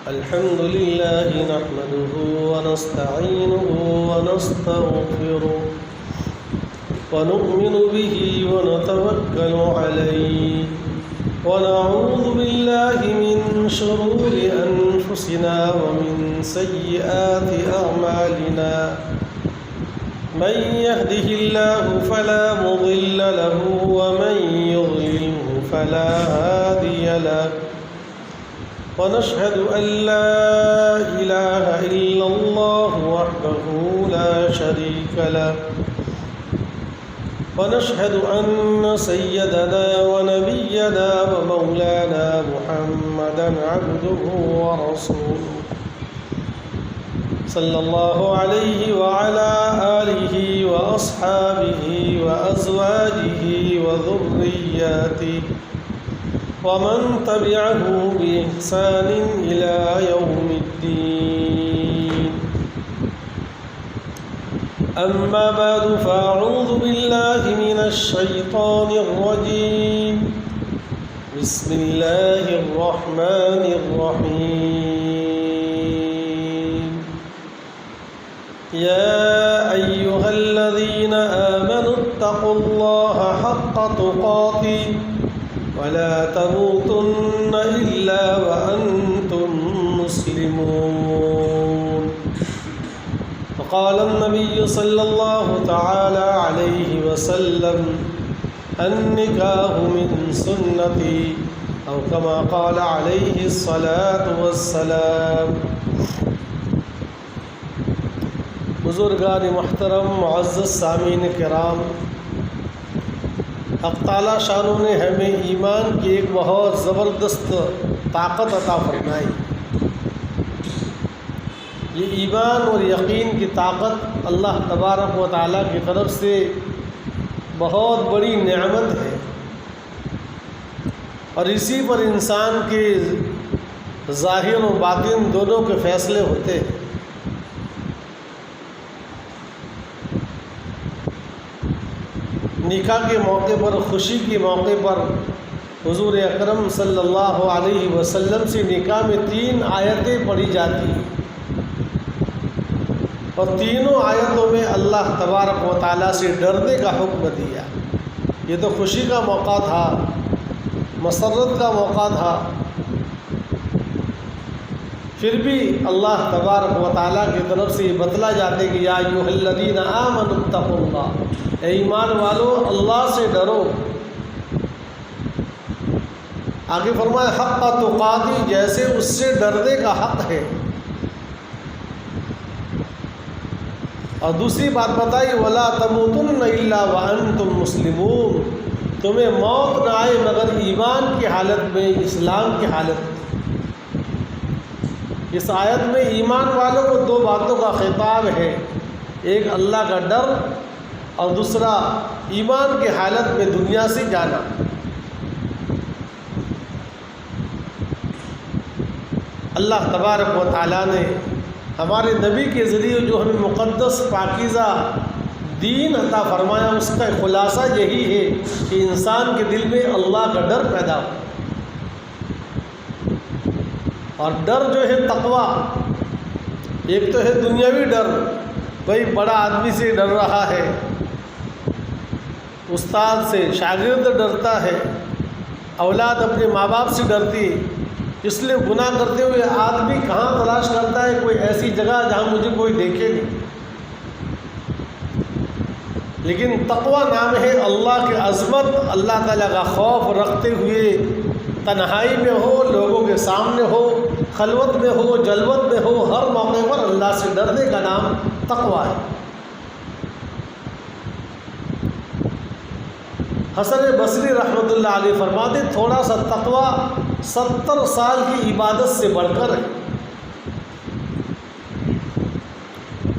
الحمد لله نحمده ونستعينه ونستغفره ونؤمن به ونتوكل عليه ونعوذ بالله من شرور أنفسنا ومن سيئات أعمالنا من يهده الله فلا مضل له ومن يضلله فلا هادي له ونشهد أن لا إله إلا الله وحده لا شريك له ونشهد أن سيدنا ونبينا ومولانا محمدا عبده ورسوله صلى الله عليه وعلى آله وأصحابه وأزواجه وذرياته ومن تبعه بإحسان إلى يوم الدين. أما بعد فأعوذ بالله من الشيطان الرجيم. بسم الله الرحمن الرحيم. يا أيها الذين آمنوا اتقوا الله حق تقاته ولا تموتن إلا وأنتم مسلمون. وقال النبي صلى الله تعالى عليه وسلم النكاح من سنتي أو كما قال عليه الصلاة والسلام. بزرگان محترم، معزز سامعین کرام، حق تعالیٰ شانوں نے ہمیں ایمان کی ایک بہت زبردست طاقت عطا فرمائی. یہ ایمان اور یقین کی طاقت اللہ تبارک و تعالیٰ کی طرف سے بہت بڑی نعمت ہے، اور اسی پر انسان کے ظاہر و باطن دونوں کے فیصلے ہوتے ہیں. نکاح کے موقع پر، خوشی کے موقع پر حضور اکرم صلی اللہ علیہ وسلم سے نکاح میں 3 آیتیں پڑھی جاتی ہیں، اور تینوں آیتوں میں اللہ تبارک و تعالیٰ سے ڈرنے کا حکم دیا. یہ تو خوشی کا موقع تھا، مسرت کا موقع تھا، پھر بھی اللہ تبارک و تعالیٰ کی طرف سے یہ بتلا جاتے کہ یا ایھا الذین آمنوا اتقوا اللہ، اے ایمان والو اللہ سے ڈرو. آگے فرمایا حق تقاتی، جیسے اس سے ڈرنے کا حق ہے. اور دوسری بات بتائی ولا تموتن الا وانتم مسلمون، تمہیں موت نہ آئے مگر ایمان کی حالت میں، اسلام کی حالت میں. اس آیت میں ایمان والوں کو 2 باتوں کا خطاب ہے، ایک اللہ کا ڈر اور دوسرا ایمان کی حالت میں دنیا سے جانا. اللہ تبارک و تعالیٰ نے ہمارے نبی کے ذریعے جو ہمیں مقدس پاکیزہ دین عطا فرمایا، اس کا خلاصہ یہی ہے کہ انسان کے دل میں اللہ کا ڈر پیدا ہو. اور ڈر جو ہے تقویٰ، ایک تو ہے دنیاوی ڈر، بھائی بڑا آدمی سے ڈر رہا ہے، استاد سے، شاگرد ڈرتا ہے، اولاد اپنے ماں باپ سے ڈرتی ہے. اس لیے گناہ کرتے ہوئے آدمی کہاں تلاش کرتا ہے کوئی ایسی جگہ جہاں مجھے کوئی دیکھے نہیں. لیکن تقویٰ نام ہے اللہ کی عظمت، اللہ تعالیٰ کا خوف رکھتے ہوئے تنہائی میں ہو، لوگوں کے سامنے ہو، خلوت میں ہو، جلوت میں ہو، ہر موقع پر اللہ سے ڈرنے کا نام تقویٰ ہے. حسن بصری رحمۃ اللہ علیہ فرماتے تھوڑا سا تقویٰ 70 سال کی عبادت سے بڑھ کر ہے.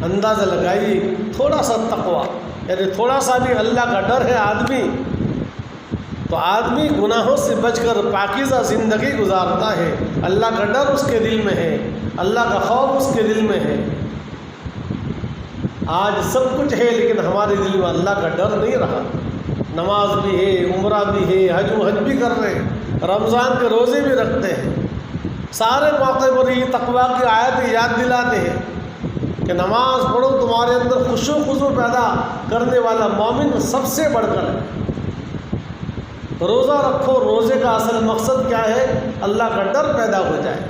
اندازہ لگائیے، تھوڑا سا تقویٰ یعنی تھوڑا سا بھی اللہ کا ڈر ہے آدمی تو آدمی گناہوں سے بچ کر پاکیزہ زندگی گزارتا ہے. اللہ کا ڈر اس کے دل میں ہے، اللہ کا خوف اس کے دل میں ہے. آج سب کچھ ہے لیکن ہمارے دل میں اللہ کا ڈر نہیں رہا۔ نماز بھی ہے، عمرہ بھی ہے، حج بھی کر رہے ہیں، رمضان کے روزے بھی رکھتے ہیں، سارے موقع پر یہ تقویٰ کی آیت یاد دلاتے ہیں کہ نماز پڑھو، تمہارے اندر خشوع و خضوع پیدا کرنے والا مومن سب سے بڑھ کر ہے۔ روزہ رکھو، روزے کا اصل مقصد کیا ہے؟ اللہ کا ڈر پیدا ہو جائے۔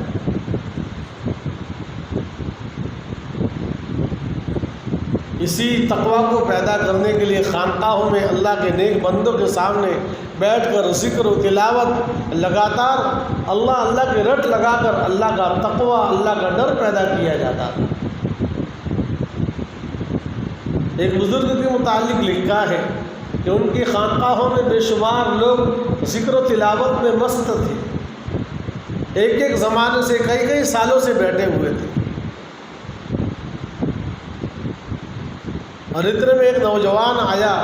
اسی تقویٰ کو پیدا کرنے کے لیے خانقاہوں میں اللہ کے نیک بندوں کے سامنے بیٹھ کر ذکر و تلاوت لگاتار اللہ کے رٹ لگا کر اللہ کا تقویٰ، اللہ کا ڈر پیدا کیا جاتا ہے۔ ایک بزرگ کے متعلق لکھا ہے کہ ان کی خانقاہوں میں بے شمار لوگ ذکر و تلاوت میں مست تھے، ایک زمانے سے کئی سالوں سے بیٹھے ہوئے تھے، اور اتنے میں ایک نوجوان آیا،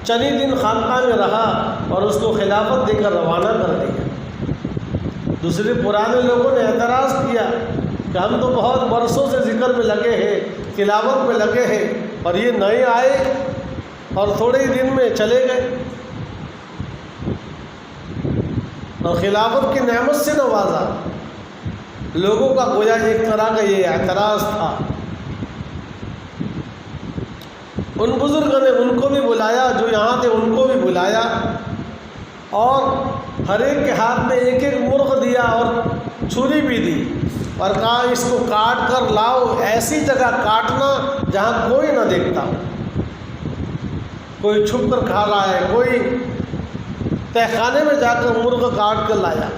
چند دن خانقاہ میں رہا اور اس کو خلافت دے کر روانہ کر دیا۔ دوسرے پرانے لوگوں نے اعتراض کیا کہ ہم تو بہت برسوں سے ذکر میں لگے ہیں، تلاوت میں لگے ہیں، اور یہ نئے آئے اور تھوڑے ہی دن میں چلے گئے، اور خلافت کی نعمت سے نوازا۔ لوگوں کا گویا ایک طرح کا یہ اعتراض تھا۔ ان بزرگوں نے ان کو بھی بلایا، جو یہاں تھے ان کو بھی بلایا، اور ہر ایک کے ہاتھ میں ایک مرغ دیا اور چھری بھی دی، اور کہا اس کو کاٹ کر لاؤ، ایسی جگہ کاٹنا جہاں کوئی نہ دیکھتا ہو، کوئی چھپ کر کھا رہا ہے، کوئی تہخانے میں جا کر مرغ کاٹ کر لایا۔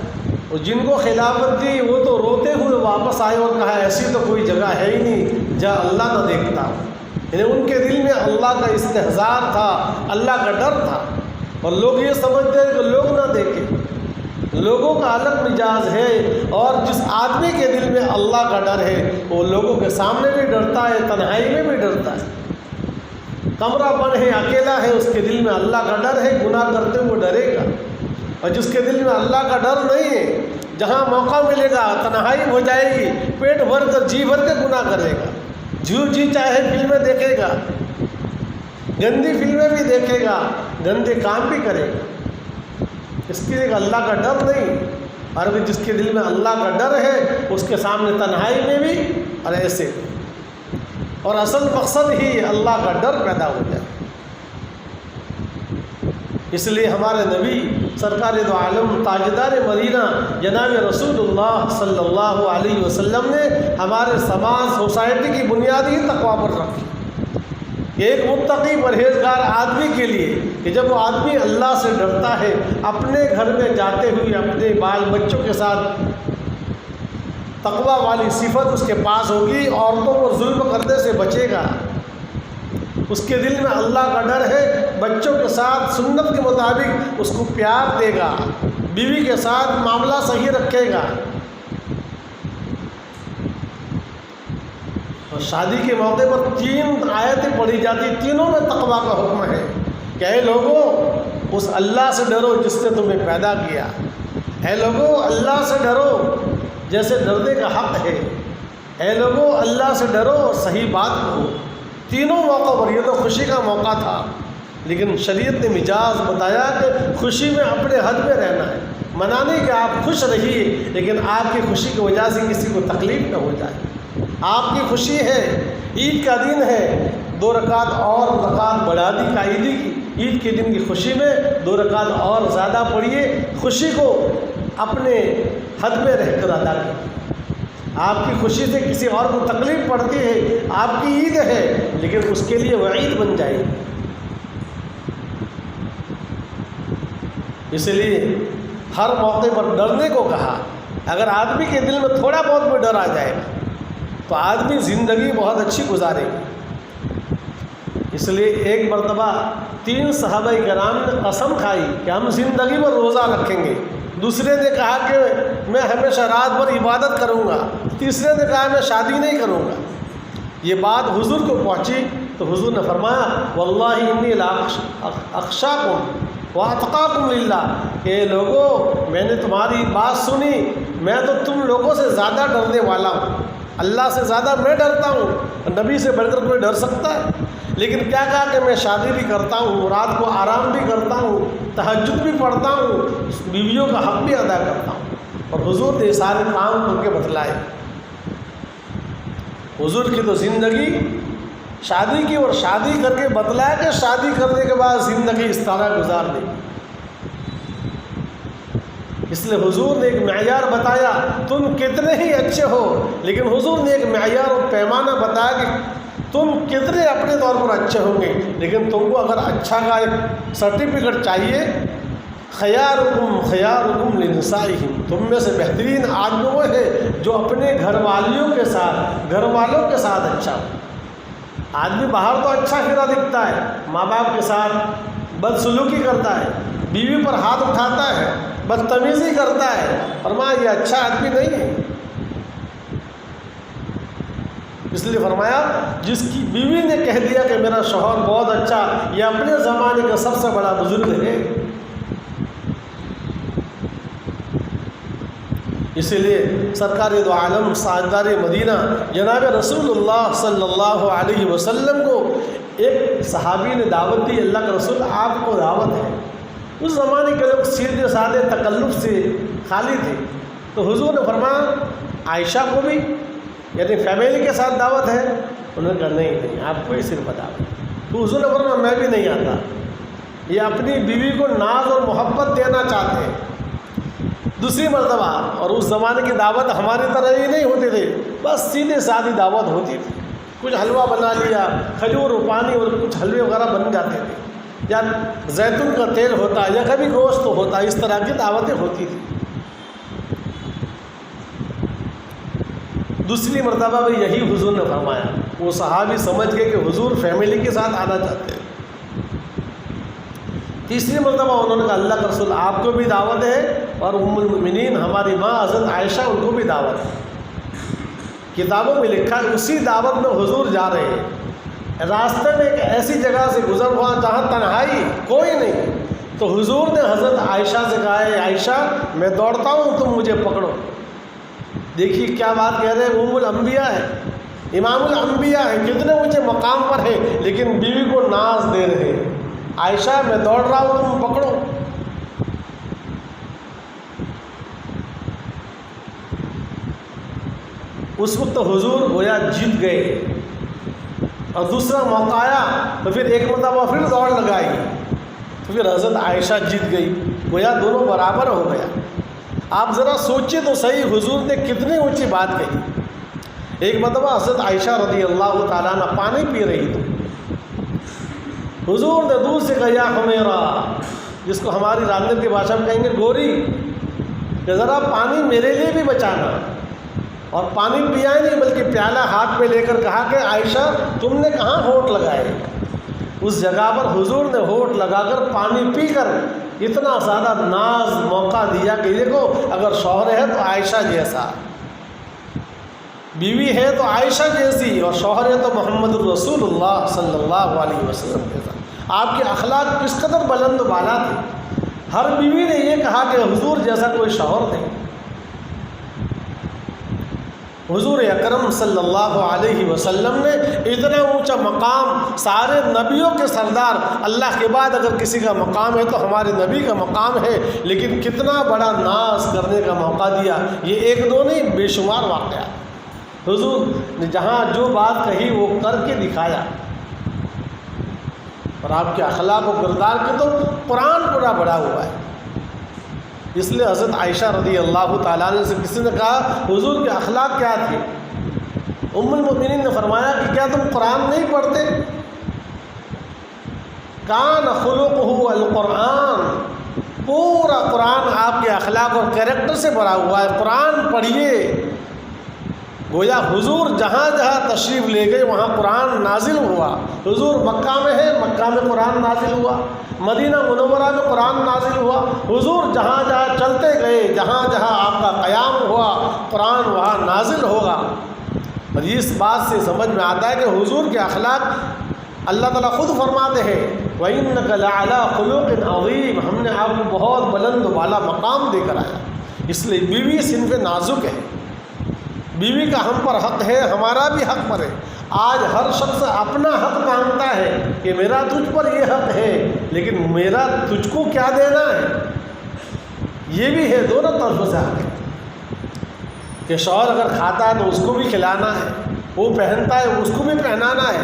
اور جن کو خلافت دی وہ تو روتے ہوئے واپس آئے اور کہا ایسی تو کوئی جگہ ہے ہی نہیں جہاں اللہ نہ دیکھتا ہو۔ یعنی ان کے دل میں اللہ کا استحضار تھا، اللہ کا ڈر تھا، اور لوگ یہ سمجھتے ہیں کہ لوگ نہ دیکھیں۔ لوگوں کا الگ مزاج ہے، اور جس آدمی کے دل میں اللہ کا ڈر ہے وہ لوگوں کے سامنے بھی ڈرتا ہے، تنہائی میں بھی ڈرتا ہے۔ کمرہ بند ہے، اکیلا ہے، اس کے دل میں اللہ کا ڈر ہے، گناہ کرتے ہوئے ڈرے گا۔ اور جس کے دل میں اللہ کا ڈر نہیں ہے، جہاں موقع ملے گا تنہائی ہو جائے گی، پیٹ بھر کر جی بھر کے گناہ کرے گا، جی چاہے فلمیں دیکھے گا، گندی فلمیں بھی دیکھے گا، گندے کام بھی کرے گا۔ اس کے لیے اللہ کا ڈر نہیں، اور جس کے دل میں اللہ کا ڈر ہے اس کے سامنے تنہائی میں بھی اور ایسے، اور اصل مقصد ہی اللہ کا ڈر پیدا ہو جائے۔ اس لیے ہمارے نبی سرکار دو عالم تاجدار مدینہ جناب رسول اللہ صلی اللہ علیہ وسلم نے ہمارے سماج سوسائٹی کی بنیاد ہی تقویٰ پر رکھی۔ ایک متقی پرہیزگار آدمی کے لیے کہ جب وہ آدمی اللہ سے ڈرتا ہے، اپنے گھر میں جاتے ہوئے اپنے بال بچوں کے ساتھ تقویٰ والی صفت اس کے پاس ہوگی، عورتوں پر ظلم کرنے سے بچے گا، اس کے دل میں اللہ کا ڈر ہے، بچوں کے ساتھ سنت کے مطابق اس کو پیار دے گا، بیوی کے ساتھ معاملہ صحیح رکھے گا۔ اور شادی کے موقع پر 3 آیتیں پڑھی جاتی، تینوں میں تقویٰ کا حکم ہے کہ اے لوگوں اس اللہ سے ڈرو جس نے تمہیں پیدا کیا، اے لوگوں اللہ سے ڈرو جیسے ڈرنے کا حق ہے، اے لوگوں اللہ سے ڈرو اور صحیح بات کہو۔ تینوں موقع پر، یہ تو خوشی کا موقع تھا، لیکن شریعت نے مجاز بتایا کہ خوشی میں اپنے حد میں رہنا ہے، منع نہیں کہ آپ خوش رہیے لیکن آپ کی خوشی کی وجہ سے کسی کو تکلیف نہ ہو جائے۔ آپ کی خوشی ہے، عید کا دن ہے، 2 رکعت اور رکعت بڑھا دی کا عیدی کی، عید کے دن کی خوشی میں 2 رکعت اور زیادہ پڑھیے، خوشی کو اپنے حد میں رہ کر ادا کیجیے۔ آپ کی خوشی سے کسی اور کو تکلیف پڑتی ہے، آپ کی عید ہے لیکن اس کے لیے وعید بن جائے گی۔ اس لیے ہر موقع پر ڈرنے کو کہا۔ اگر آدمی کے دل میں تھوڑا بہت بھی ڈر آ جائے گا تو آدمی زندگی بہت اچھی گزارے گی۔ اس لیے ایک مرتبہ 3 صحابہ کرام نے قسم کھائی کہ ہم زندگی میں روزہ رکھیں گے۔ دوسرے نے کہا کہ میں ہمیشہ رات بھر عبادت کروں گا۔ تیسرے نے کہا میں شادی نہیں کروں گا۔ یہ بات حضور کو پہنچی تو حضور نے فرمایا واللہ انی لاخشاکم واتقاکم للہ، کہ لوگوں میں نے تمہاری بات سنی، میں تو تم لوگوں سے زیادہ ڈرنے والا ہوں، اللہ سے زیادہ میں ڈرتا ہوں، نبی سے بڑھ کر کوئی ڈر سکتا ہے؟ لیکن کیا کہا کہ میں شادی بھی کرتا ہوں، رات کو آرام بھی کرتا ہوں، تہجد بھی پڑھتا ہوں، بیویوں کا حق بھی ادا کرتا ہوں۔ اور حضور نے سارے کام کر کے بتلائے۔ حضور کی تو زندگی شادی کی، اور شادی کر کے بتلایا کہ شادی کرنے کے بعد زندگی اس طرح گزار دے گی۔ اس لیے حضور نے ایک معیار بتایا، تم کتنے ہی اچھے ہو، لیکن حضور نے ایک معیار اور پیمانہ بتایا کہ تم کتنے اپنے طور پر اچھے ہوں گے، لیکن تم کو اگر اچھا کا ایک سرٹیفکیٹ چاہیے، خیارکم خیارکم لنسائہم، تم میں سے بہترین آدمی وہ ہے جو اپنے گھر والوں کے ساتھ اچھا ہو۔ آدمی باہر تو اچھا پھرا دکھتا ہے، ماں باپ کے ساتھ بدسلوکی کرتا ہے، بیوی پر ہاتھ اٹھاتا ہے، بدتمیزی کرتا ہے، فرمایا یہ اچھا آدمی نہیں ہے۔ اس لیے فرمایا جس کی بیوی نے کہہ دیا کہ میرا شوہر بہت اچھا، یہ اپنے زمانے کا سب سے بڑا بزرگ ہے۔ اسی لیے سرکار دو عالم ساجدار مدینہ جناب رسول اللہ صلی اللہ علیہ وسلم کو ایک صحابی نے دعوت دی، اللہ کا رسول آپ کو دعوت ہے۔ اس زمانے کے لوگ سیدھے سادے تکلف سے خالی تھے، تو حضور نے فرمایا عائشہ کو بھی یعنی فیملی کے ساتھ دعوت ہے؟ انہوں نے کہا نہیں آپ کو ہی صرف دعوت۔ تو حضور نے فرمایا میں بھی نہیں آتا، یہ اپنی بیوی کو ناز اور محبت دینا چاہتے ہیں۔ دوسری مرتبہ، اور اس زمانے کی دعوت ہماری طرح ہی نہیں ہوتی تھی، بس سیدھے سادی دعوت ہوتی تھی، کچھ حلوہ بنا لیا، کھجور و پانی اور کچھ حلوے وغیرہ بن جاتے تھے، یا زیتون کا تیل ہوتا یا کبھی گوشت ہوتا، اس طرح کی دعوتیں ہوتی تھیں۔ دوسری مرتبہ بھی یہی حضور نے فرمایا، وہ صحابی سمجھ گئے کہ حضور فیملی کے ساتھ آنا چاہتے ہیں۔ تیسری مرتبہ انہوں نے کہا اللہ کا رسول آپ کو بھی دعوت ہے، اور ام المؤمنین ہماری ماں حضرت عائشہ ان کو بھی دعوت ہے۔ کتابوں میں لکھا ہے اسی دعوت میں حضور جا رہے ہیں، راستے میں ایک ایسی جگہ سے گزر ہوا جہاں تنہائی کوئی نہیں، تو حضور نے حضرت عائشہ سے کہا ہے عائشہ میں دوڑتا ہوں تم مجھے پکڑو۔ دیکھیے کیا بات کہہ رہے ہیں، ام الانبیاء ہے، امام الانبیاء ہے، کتنے اونچے مقام پر ہے، لیکن بیوی کو ناز دے رہے ہیں، عائشہ میں دوڑ رہا ہوں تم پکڑو۔ اس وقت حضور گویا جیت گئے، اور دوسرا موقع آیا تو پھر ایک مرتبہ پھر دوڑ لگائی، تو پھر حضرت عائشہ جیت گئی، گویا دونوں برابر ہو گیا۔ آپ ذرا سوچیں تو صحیح، حضور نے کتنی اونچی بات کہی۔ ایک مرتبہ حضرت عائشہ رضی اللہ تعالیٰ عنہ پانی پی رہی تھی، حضور نے دور سے کہا یا حمیرہ، جس کو ہماری رانگل کی بھاشا میں کہیں گے گوری، کہ ذرا پانی میرے لیے بھی بچانا۔ اور پانی پیا ہی نہیں بلکہ پیالہ ہاتھ میں لے کر کہا کہ عائشہ تم نے کہاں ہونٹ لگائے؟ اس جگہ پر حضور نے ہونٹ لگا کر پانی پی کر اتنا زیادہ ناز موقع دیا کہ دیکھو اگر شوہر ہے تو عائشہ جیسا، بیوی ہے تو عائشہ جیسی، اور شوہر ہے تو محمد الرسول اللہ صلی اللہ علیہ وسلم جیسا۔ آپ کے اخلاق کس قدر بلند و بالا تھے، ہر بیوی نے یہ کہا کہ حضور جیسا کوئی شوہر نہیں۔ حضور اکرم صلی اللہ علیہ وسلم نے اتنا اونچا مقام، سارے نبیوں کے سردار، اللہ کے بعد اگر کسی کا مقام ہے تو ہمارے نبی کا مقام ہے، لیکن کتنا بڑا ناز کرنے کا موقع دیا۔ یہ ایک دو نہیں، بے شمار واقعات حضور نے جہاں جو بات کہی وہ کر کے دکھایا۔ اور آپ کے اخلاق و کردار کے تو قرآن پورا بڑا ہوا ہے۔ اس لیے حضرت عائشہ رضی اللہ تعالیٰ عنہ سے کسی نے کہا حضور کے اخلاق کیا تھے؟ ام المؤمنین نے فرمایا کہ کیا تم قرآن نہیں پڑھتے؟ کان خلقہ القرآن، پورا قرآن آپ کے اخلاق اور کیریکٹر سے بھرا ہوا ہے، قرآن پڑھیے۔ گویا حضور جہاں جہاں تشریف لے گئے وہاں قرآن نازل ہوا۔ حضور مکہ میں ہے، مکہ میں قرآن نازل ہوا، مدینہ منورہ میں قرآن نازل ہوا۔ حضور جہاں جہاں چلتے گئے، جہاں جہاں آپ کا قیام ہوا، قرآن وہاں نازل ہوگا۔ اور اس بات سے سمجھ میں آتا ہے کہ حضور کے اخلاق اللہ تعالیٰ خود فرماتے ہیں وَإِنَّكَ لَعَلَىٰ خُلُقٍ عَظِيمٍ، ہم نے آپ کو بہت بلند و بالا مقام دے کر آیا۔ اس لیے بیوی صنف نازک ہے، بیوی کا ہم پر حق ہے، ہمارا بھی حق پر ہے۔ آج ہر شخص اپنا حق مانگتا ہے کہ میرا تجھ پر یہ حق ہے، لیکن میرا تجھ کو کیا دینا ہے، یہ بھی ہے، دونوں طرف سے حق ہے کہ شوہر اگر کھاتا ہے تو اس کو بھی کھلانا ہے، وہ پہنتا ہے اس کو بھی پہنانا ہے،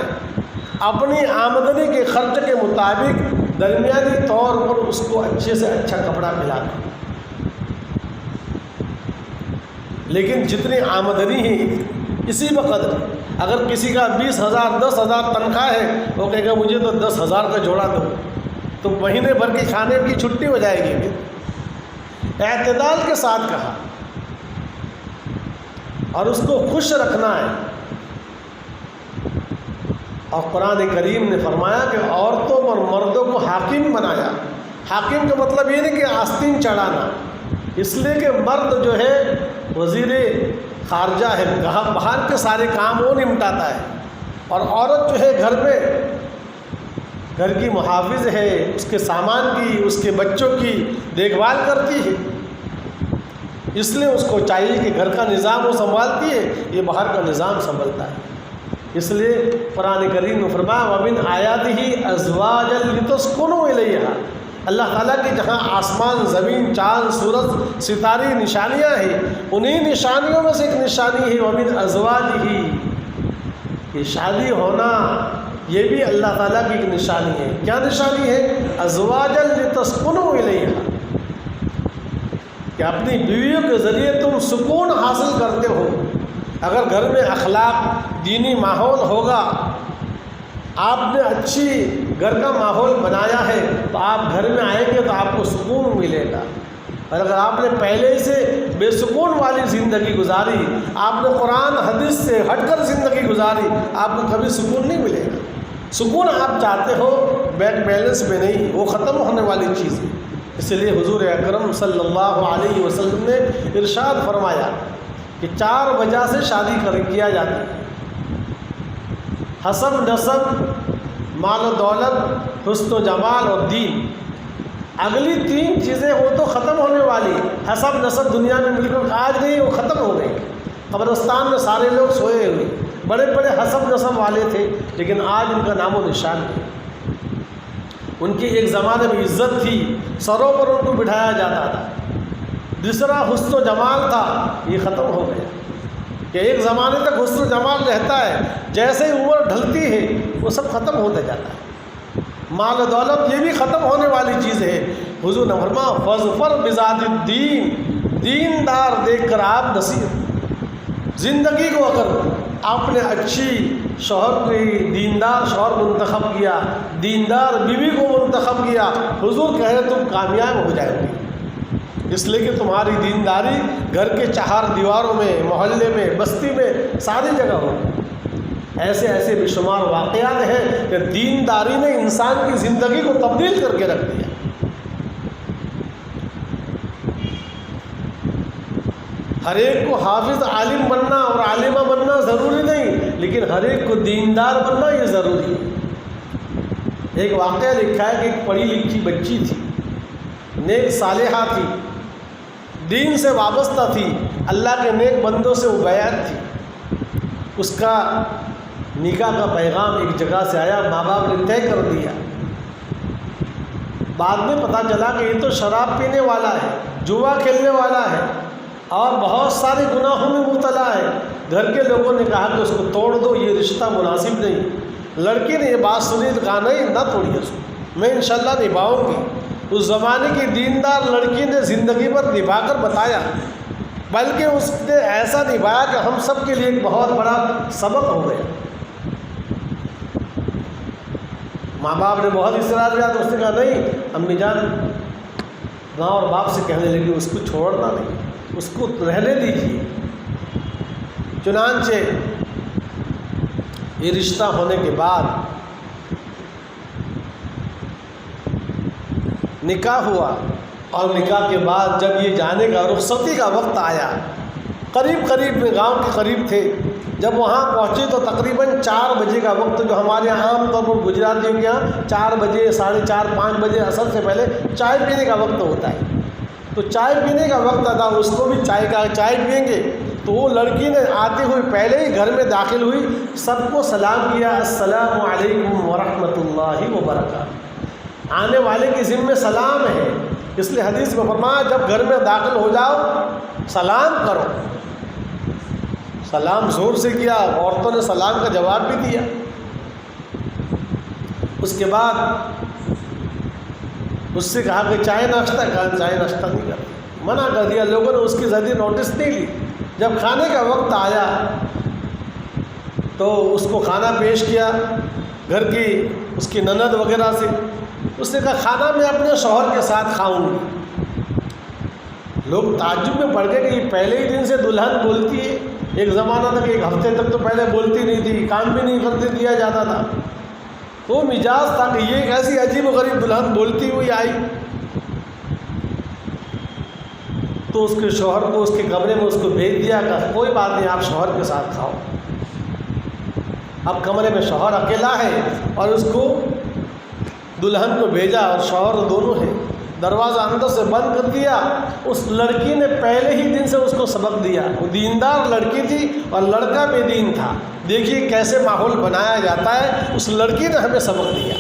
اپنی آمدنی کے خرچ کے مطابق درمیانی طور پر اس کو اچھے سے اچھا کپڑا پہنانا۔ لیکن جتنی آمدنی ہے اسی بقدر، اگر کسی کا 20,000 10,000 تنخواہ ہے، وہ کہے گا مجھے تو 10,000 کا جوڑا دو، تو مہینے بھر کی کھانے کی چھٹی ہو جائے گی۔ اعتدال کے ساتھ کہا، اور اس کو خوش رکھنا ہے۔ اور قرآن کریم نے فرمایا کہ عورتوں اور مردوں کو حاکم بنایا۔ حاکم کا مطلب یہ نہیں کہ آستین چڑھانا، اس لیے کہ مرد جو ہے وزیر خارجہ ہے، باہر کے سارے کام وہ نمٹاتا ہے، اور عورت جو ہے گھر میں گھر کی محافظ ہے، اس کے سامان کی، اس کے بچوں کی دیکھ بھال کرتی ہے، اس لیے اس کو چاہیے کہ گھر کا نظام وہ سنبھالتی ہے، یہ باہر کا نظام سنبھالتا ہے۔ اس لیے قرآن کریم نے فرمایا وَمِنْ آیَاتِهِ أَزْوَاجًا لِتَسْكُنُوا إِلَيْهَا، اللہ تعالیٰ کی جہاں آسمان، زمین، چاند، سورج، ستارے نشانیاں ہیں، انہی نشانیوں میں سے ایک نشانی ہے وَمِنْ أَزْوَاجِهِ، یہ شادی ہونا یہ بھی اللہ تعالیٰ کی ایک نشانی ہے۔ کیا نشانی ہے؟ أَزْوَاجًا لِتَسْكُنُوا إِلَيْهَا، کہ اپنی بیویوں کے ذریعے تم سکون حاصل کرتے ہو۔ اگر گھر میں اخلاق، دینی ماحول ہوگا، آپ نے اچھی گھر کا ماحول بنایا ہے، تو آپ گھر میں آئیں گے تو آپ کو سکون ملے گا۔ اور اگر آپ نے پہلے سے بے سکون والی زندگی گزاری، آپ نے قرآن حدیث سے ہٹ کر زندگی گزاری، آپ کو کبھی سکون نہیں ملے گا۔ سکون آپ چاہتے ہو بینک بیلنس میں نہیں، وہ ختم ہونے والی چیز ہے۔ اس لیے حضور اکرم صلی اللہ علیہ وسلم نے ارشاد فرمایا کہ 4 وجہ سے شادی کیا جاتی ہے: حسب نسب، مال و دولت، حسن و جمال اور دین۔ اگلی 3 چیزیں وہ تو ختم ہونے والی۔ حسب نسب دنیا میں بالکل آج نہیں، وہ ختم ہو گئی۔ قبرستان میں سارے لوگ سوئے ہوئے، بڑے بڑے حسب نسب والے تھے، لیکن آج ان کا نام و نشان نہیں۔ ان کی ایک زمانے میں عزت تھی، سروں پر ان کو بٹھایا جاتا تھا۔ دوسرا حسن و جمال تھا، یہ ختم ہو گیا کہ ایک زمانے تک حسن و جمال رہتا ہے، جیسے ہی عمر ڈھلتی ہے وہ سب ختم ہوتا جاتا ہے۔ مال و دولت یہ بھی ختم ہونے والی چیز ہے۔ حضور نے فرمایا فَاظْفَرْ بِذَاتِ الدِّین، دیندار دیکھ کر آپ نصیب۔ زندگی کو اگر آپ نے اچھی شوہر کی دیندار شوہر منتخب کیا، دیندار بیوی کو منتخب کیا، حضور کہہ رہے تم کامیاب ہو جائے گے، اس لیے کہ تمہاری دینداری گھر کے 4 دیواروں میں، محلے میں، بستی میں، ساری جگہ ہو۔ ایسے ایسے بے شمار واقعات ہیں کہ دینداری نے انسان کی زندگی کو تبدیل کر کے رکھ دیا۔ ہر ایک کو حافظ عالم بننا اور عالمہ بننا ضروری نہیں، لیکن ہر ایک کو دیندار بننا یہ ضروری ہے۔ ایک واقعہ لکھا ہے کہ ایک پڑھی لکھی بچی تھی، نیک صالحہ تھی، دین سے وابستہ تھی، اللہ کے نیک بندوں سے وہ بیعت تھی۔ اس کا نکاح کا پیغام ایک جگہ سے آیا، ماں باپ نے طے کر دیا۔ بعد میں پتہ چلا کہ یہ تو شراب پینے والا ہے، جوا کھیلنے والا ہے اور بہت سارے گناہوں میں مبتلا ہے۔ گھر کے لوگوں نے کہا کہ اس کو توڑ دو، یہ رشتہ مناسب نہیں۔ لڑکی نے یہ بات سنی تو کہا نہیں، نہ توڑیے اس کو، میں انشاءاللہ نبھاؤں گی۔ اس زمانے کی دیندار لڑکی نے زندگی پر نبھا کر بتایا، بلکہ اس نے ایسا نبھایا کہ ہم سب کے لیے ایک بہت بڑا سبق ہو گیا۔ ماں باپ نے بہت اصرار کیا تو اس نے کہا نہیں امی جان، ماں اور باپ سے کہنے لگی اس کو چھوڑنا نہیں، اس کو رہنے دیجیے۔ چنانچہ یہ رشتہ ہونے کے بعد نکاح ہوا، اور نکاح کے بعد جب یہ جانے کا رخصتی کا وقت آیا، قریب میں گاؤں کے قریب تھے، جب وہاں پہنچے تو تقریباً 4 بجے کا وقت، جو ہمارے یہاں عام طور پر گجراتیوں کے یہاں 4 بجے، 4:30، 5 بجے عصر سے پہلے چائے پینے کا وقت ہوتا ہے۔ تو چائے پینے کا وقت تھا، اس کو بھی چائے پئیں گے، تو وہ لڑکی نے آتے ہوئے پہلے ہی گھر میں داخل ہوئی، سب کو سلام کیا، السلام علیکم ورحمۃ اللہ وبرکاتہ۔ آنے والے کے ذمے سلام ہے، اس لیے حدیث میں فرمایا جب گھر میں داخل ہو جاؤ سلام کرو۔ سلام زور سے کیا، عورتوں نے سلام کا جواب بھی دیا۔ اس کے بعد اس سے کہا کہ چائے ناشتہ، کہا چائے ناشتہ نہیں کرتی، منع کر دیا۔ لوگوں نے اس کی زیادہ نوٹس نہیں لی۔ جب کھانے کا وقت آیا تو اس کو کھانا پیش کیا گھر کی اس کی نند وغیرہ سے۔ اس نے کہا کھانا میں اپنے شوہر کے ساتھ کھاؤں گی۔ لوگ تعجب میں پڑ گئے کہ یہ پہلے ہی دن سے دلہن بولتی ہے۔ ایک زمانہ تک، ایک ہفتے تک تو پہلے بولتی نہیں تھی، کام بھی نہیں کرتے دیا جاتا تھا۔ تو مزاج تھا کہ یہ ایک ایسی عجیب و غریب دلہن بولتی ہوئی آئی۔ تو اس کے شوہر کو اس کے کمرے میں اس کو بھیج دیا کہ کوئی بات نہیں، آپ شوہر کے ساتھ کھاؤ۔ اب کمرے میں شوہر اکیلا ہے اور اس کو دلہن کو بھیجا اور شوہر دونوں ہیں، دروازہ اندر سے بند کر دیا۔ اس لڑکی نے پہلے ہی دن سے اس کو سبق دیا۔ وہ دیندار لڑکی تھی اور لڑکا بے دین تھا۔ دیکھیے کیسے ماحول بنایا جاتا ہے، اس لڑکی نے ہمیں سبق دیا۔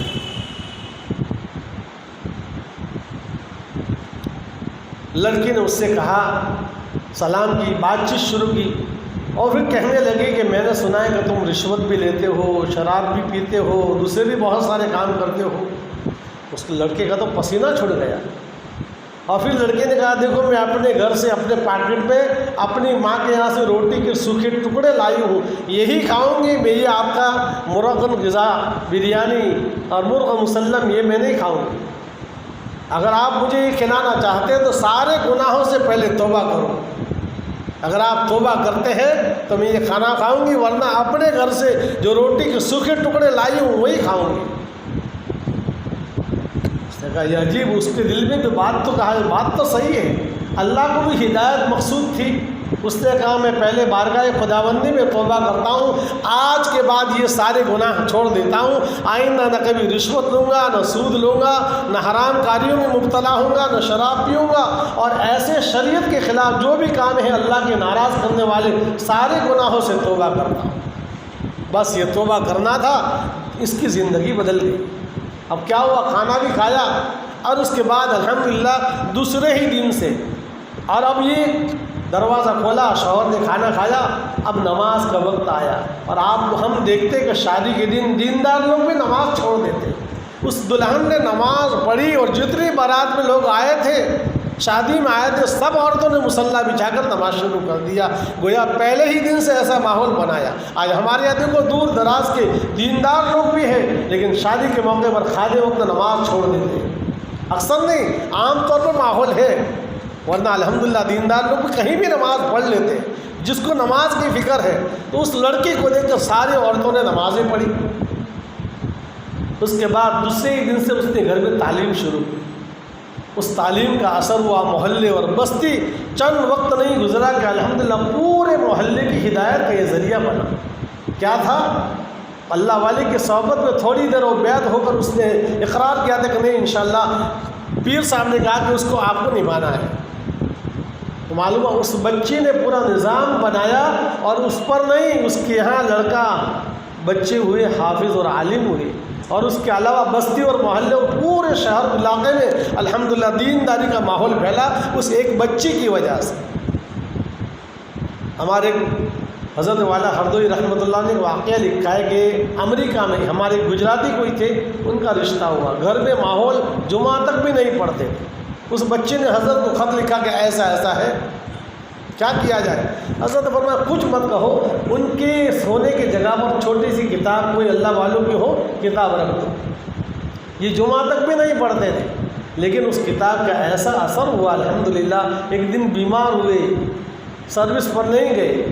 لڑکی نے اس سے کہا، سلام کی، بات چیت شروع کی، اور پھر کہنے لگی کہ میں نے سنا ہے کہ تم رشوت بھی لیتے ہو، شراب بھی پیتے ہو، دوسرے بھی بہت سارے کام کرتے ہو۔ اس لڑکے کا تو پسینہ چھڑ گیا، اور پھر لڑکے نے کہا دیکھو میں اپنے گھر سے اپنے پاکٹ میں اپنی ماں کے یہاں سے روٹی کے سوکھے ٹکڑے لائی ہوں، یہی کھاؤں گی میں، یہ آپ کا مرغن غذا بریانی اور مرغ مسلم یہ میں نہیں کھاؤں گی۔ اگر آپ مجھے یہ کھلانا چاہتے ہیں تو سارے گناہوں سے پہلے توبہ کرو۔ اگر آپ توبہ کرتے ہیں تو میں یہ کھانا کھاؤں گی، ورنہ اپنے گھر سے جو روٹی کے سوکھے ٹکڑے لائی ہوں وہی کھاؤں گی۔ اس نے کہا یہ عجیب، اس کے دل میں بھی بات تو کہا، بات تو صحیح ہے، اللہ کو بھی ہدایت مقصود تھی۔ اس نے کہا میں پہلے بارگاہ خداوندی میں توبہ کرتا ہوں، آج کے بعد یہ سارے گناہ چھوڑ دیتا ہوں، آئندہ نہ کبھی رشوت لوں گا، نہ سود لوں گا، نہ حرام کاریوں میں مبتلا ہوں گا، نہ شراب پیوں گا، اور ایسے شریعت کے خلاف جو بھی کام ہے اللہ کے ناراض کرنے والے سارے گناہوں سے توبہ کرتا ہوں۔ بس یہ توبہ کرنا تھا، اس کی زندگی بدل گئی۔ اب کیا ہوا، کھانا بھی کھایا، اور اس کے بعد الحمدللہ دوسرے ہی دن سے، اور اب یہ دروازہ کھولا، شوہر نے کھانا کھایا، اب نماز کا وقت آیا، اور ہم دیکھتے کہ شادی کے دن دیندار لوگ بھی نماز چھوڑ دیتے۔ اس دلہن نے نماز پڑھی، اور جتنی بارات میں لوگ آئے تھے، شادی میں آئے تھے، سب عورتوں نے مصلی بچھا کر نماز شروع کر دیا، گویا پہلے ہی دن سے ایسا ماحول بنایا۔ آج ہمارے یہاں دیکھو دور دراز کے دیندار لوگ بھی ہیں، لیکن شادی کے موقع پر کھاتے وقت نماز چھوڑ دیتے ہیں۔ اکثر نہیں، عام طور پر ماحول ہے، ورنہ الحمدللہ دیندار لوگ بھی کہیں بھی نماز پڑھ لیتے ہیں۔ جس کو نماز کی فکر ہے، تو اس لڑکی کو دیکھ کر سارے عورتوں نے نمازیں پڑھی۔ اس کے بعد دوسرے ہی دن سے اس نے گھر میں تعلیم شروع کی۔ اس تعلیم کا اثر ہوا محلے اور بستی، چند وقت نہیں گزرا کہ الحمدللہ پورے محلے کی ہدایت کا یہ ذریعہ بنا۔ کیا تھا؟ اللہ والے کی صحبت میں تھوڑی دیر اور بیعت ہو کر اس نے اقرار کیا تھا کہ نہیں انشاءاللہ، پیر صاحب نے کہا کہ اس کو آپ کو نبھانا ہے۔ تو معلوم ہے اس بچی نے پورا نظام بنایا، اور اس پر نہیں، اس کے یہاں لڑکا بچے ہوئے حافظ اور عالم ہوئے، اور اس کے علاوہ بستی اور محلے اور پورے شہر علاقے میں الحمدللہ دینداری کا ماحول پھیلا اس ایک بچی کی وجہ سے۔ ہمارے حضرت والا ہردوئی رحمۃ اللہ نے واقعہ لکھا ہے کہ امریکہ میں ہمارے گجراتی کوئی تھے، ان کا رشتہ ہوا، گھر میں ماحول جمعہ تک بھی نہیں پڑھتے تھے۔ اس بچے نے حضرت کو خط لکھا کہ ایسا ایسا ہے، کیا کیا جائے؟ حضرت فرمایا کچھ مت کہو، ان کے سونے کی جگہ پر چھوٹی سی کتاب کوئی اللہ والوں کی ہو کتاب رکھ دو۔ یہ جمعہ تک بھی نہیں پڑھتے تھے، لیکن اس کتاب کا ایسا اثر ہوا الحمدللہ، ایک دن بیمار ہوئے، سروس پر نہیں گئے،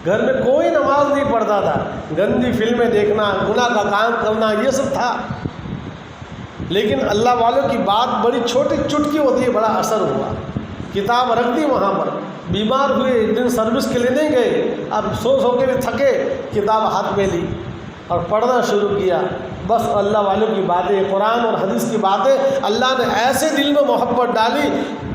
گھر میں کوئی نماز نہیں پڑھتا تھا، گندی فلمیں دیکھنا، گناہ کا کام کرنا، یہ سب تھا، لیکن اللہ والوں کی بات بڑی چھوٹی چٹکی ہوتی ہے، بڑا اثر ہوا۔ کتاب رکھ دی وہاں پر، بیمار ہوئے، ایک دن سروس کے لیے نہیں گئے، اب سو کے بھی تھکے، کتاب ہاتھ میں لی اور پڑھنا شروع کیا۔ بس اللہ والوں کی باتیں، قرآن اور حدیث کی باتیں اللہ نے ایسے دل میں محبت ڈالی،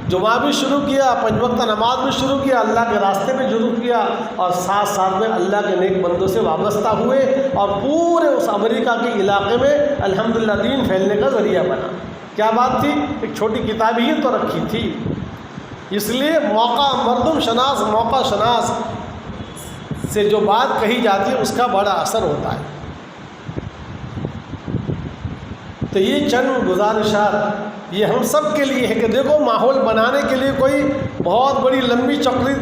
جمعہ بھی شروع کیا، 5 وقت نماز بھی شروع کیا، اللہ کے راستے میں شروع کیا، اور ساتھ ساتھ میں اللہ کے نیک بندوں سے وابستہ ہوئے، اور پورے اس امریکہ کے علاقے میں الحمدللہ دین پھیلنے کا ذریعہ بنا۔ کیا بات تھی؟ ایک چھوٹی کتاب ہی تو رکھی تھی۔ اس لیے موقع، مردم شناس، موقع شناس سے جو بات کہی جاتی ہے اس کا بڑا اثر ہوتا ہے۔ تو یہ چند گزارشات یہ ہم سب کے لیے ہے کہ دیکھو، ماحول بنانے کے لیے کوئی بہت بڑی لمبی چوکڑی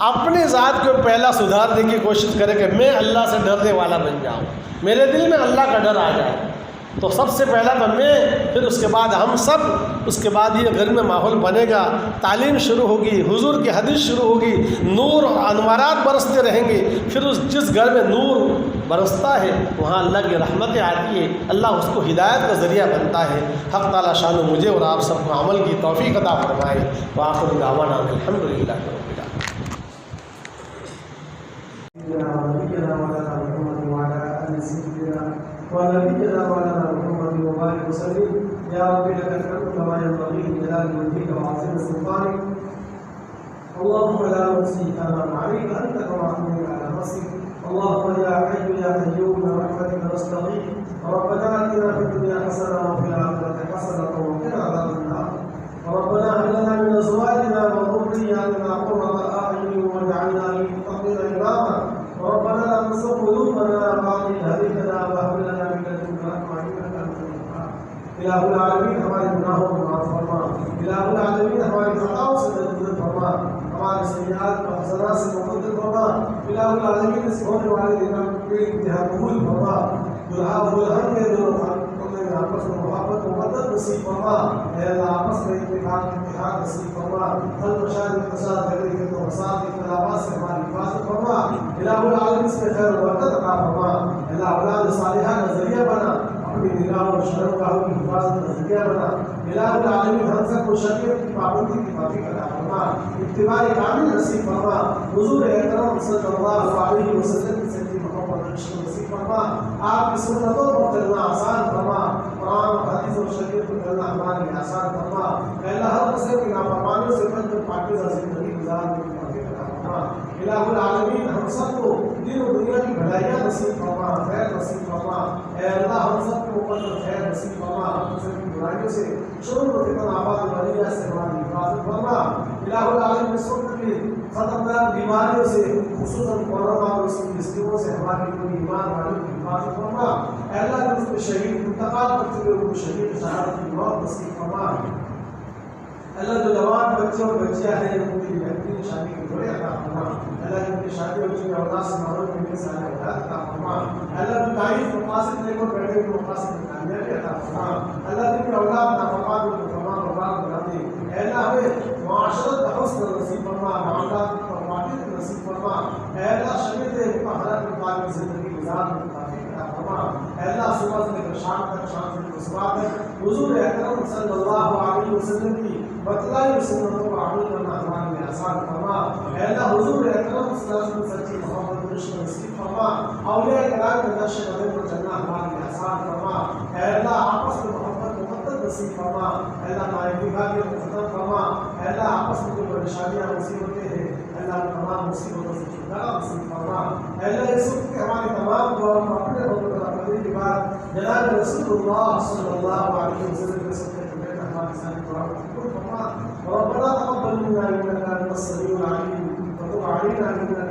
اپنے ذات کو پہلا سدھارنے کی کوشش کرے کہ میں اللہ سے ڈرنے والا بن جاؤں، میرے دل میں اللہ کا ڈر آ جائے، تو سب سے پہلا تو میں، پھر اس کے بعد ہم سب، اس کے بعد یہ گھر میں ماحول بنے گا، تعلیم شروع ہوگی، حضور کی حدیث شروع ہوگی، نور انوارات برستے رہیں گے، پھر جس گھر میں نور برستا ہے وہاں اللہ کی رحمتیں آتی ہے، اللہ اس کو ہدایت کا ذریعہ بنتا ہے۔ حق تعالیٰ شان مجھے اور آپ سب کو عمل کی توفیق عطا فرمائے۔ وآخر دعوانا الحمدللہ رب العالمین۔ ونبينا وعلى محمد وبارك وسلم يا رب لك الحمد كما ينبغي لجلال وجهك وعظيم سلطانك اللهم لا نحصي ثناء عليك انت كما اثنيت على نفسك اللهم يا حي يا قيوم برحمتك نستغيث ربنا اتنا في الدنيا حسنه وفي الاخره حسنه وقنا عذاب النار ربنا هب لنا من ازواجنا وذرياتنا قرة اعين واجعلنا للمتقين اماما ربنا لا تزغ قلوبنا بعد إذ هديتنا وهب لنا من لدنك رحمة إنك أنت الوهاب الہ العالمین ہمارے گناہوں کو معاف فرما، الہ العالمین ہماری خطاؤں سے درگزر فرما، ہمارے سیئات و حسنات سے مقدر فرما، الہ العالمین اس ہونے والے دنوں کے انتہا قبول فرما، دلہا و دلہن کے دونوں خاندانوں میں آپس میں محبت و مدد نصیب فرما، اے اللہ آپس میں اتحاد نصیب فرما، خلق و شان اقتصاد جھگڑے کے فساد اختلافات سے ہماری حفاظت فرما، الہ العالمین اس میں خیر و برکت عطا فرما، الہ اولاد صالحہ کا ذریعہ بنا، اپنی نگاہ اور شرمگاہوں کی حفاظت کا ذریعہ بنا، الہ العالمین ہم سب کو شریعت کی پابندی کی توفیق عطا فرما، اتباع کامل نصیب فرما، حضور اکرم صلی اللہ علیہ وسلم کی سچی محبت نصیب فرما، آپ کی سنتوں کو چلنا آسان فرما، قرآن و حدیث اور شریعت کو چلنا ہمارے لیے آسان فرما، اے اللہ ہر قسم کی نافرمانیوں سے بچ کر پاکیزہ زندگی گزارنے کی توفیق عطا فرما، الہ العالمین ہم سب کو دین و دنیا کی بھلائیاں نصیب فرما، خیر نصیب فرما، اے اللہ ہم سب کو اوپر خیر نصیب فرما، ہم سب کی برائیوں سے شرور و فتن آباد بلیہ سے ہماری حفاظت فرما، الہ العالمین اس وقت کی خطرناک بیماریوں سے خصوصاً کورونا اور اس کی اسکیموں سے ہماری پوری ایمان والوں کی حفاظت فرما، اے اللہ جس کو شہید انتقال کر چکے ان کو شہید شہادت کی موت نصیب فرما، اللہ جو جوان بچے اور بچیاں ہیں ان کی بہترین شادی کے جوڑے عطا فرما، اللہ جن کی شادی اور جن کی اولاد سے معلوم ہے ان کے سارے اولاد عطا فرما، اللہ جو تعریف مقاصد لے کر بیٹھے ہوئے مقاصد کی کامیابی عطا فرما، اللہ جن کی اولاد نافرمان کو فرما برباد بنا دے، اے اللہ ہمیں معاشرت کا حسن نصیب فرما، معاملات کا واقعیت نصیب فرما، اے اللہ شریعت مطہرہ کے مطابق زندگی گزارنے کی توفیق عطا فرما، اے اللہ صبح سے لے کر شام تک، شام سے لے کر صبح تک حضور اکرم صلی اللہ علیہ وسلم کی بتلائی سنتوں کو عمل کرنا ہمارے لیے آسان فرما، اے اللہ حضور اکرم صلی اللہ علیہ وسلم سچی محبت و عشق نصیب فرما، اولیاء کرام کے نقش قدم پر چلنا ہمارے لیے آسان فرما، اے اللہ آپس میں محبت مقدس نصیب فرما، اے اللہ ہمارے بھائیوں کو ختم فرما، اے اللہ آپس میں جو پریشانیاں مصیبتیں ہیں اللہ تمام مصیبتوں سے چھٹکارا نصیب فرما، اے اللہ اس وقت کے ہمارے تمام دعاؤں کو اپنے حکم کرنے کے بعد جناب رسول اللہ صلی اللہ علیہ وسلم کے صدقے ہماری ساری دعاؤں کو قبول فرما، ربنا تقبل منا انك انت السميع العليم وتب علينا انك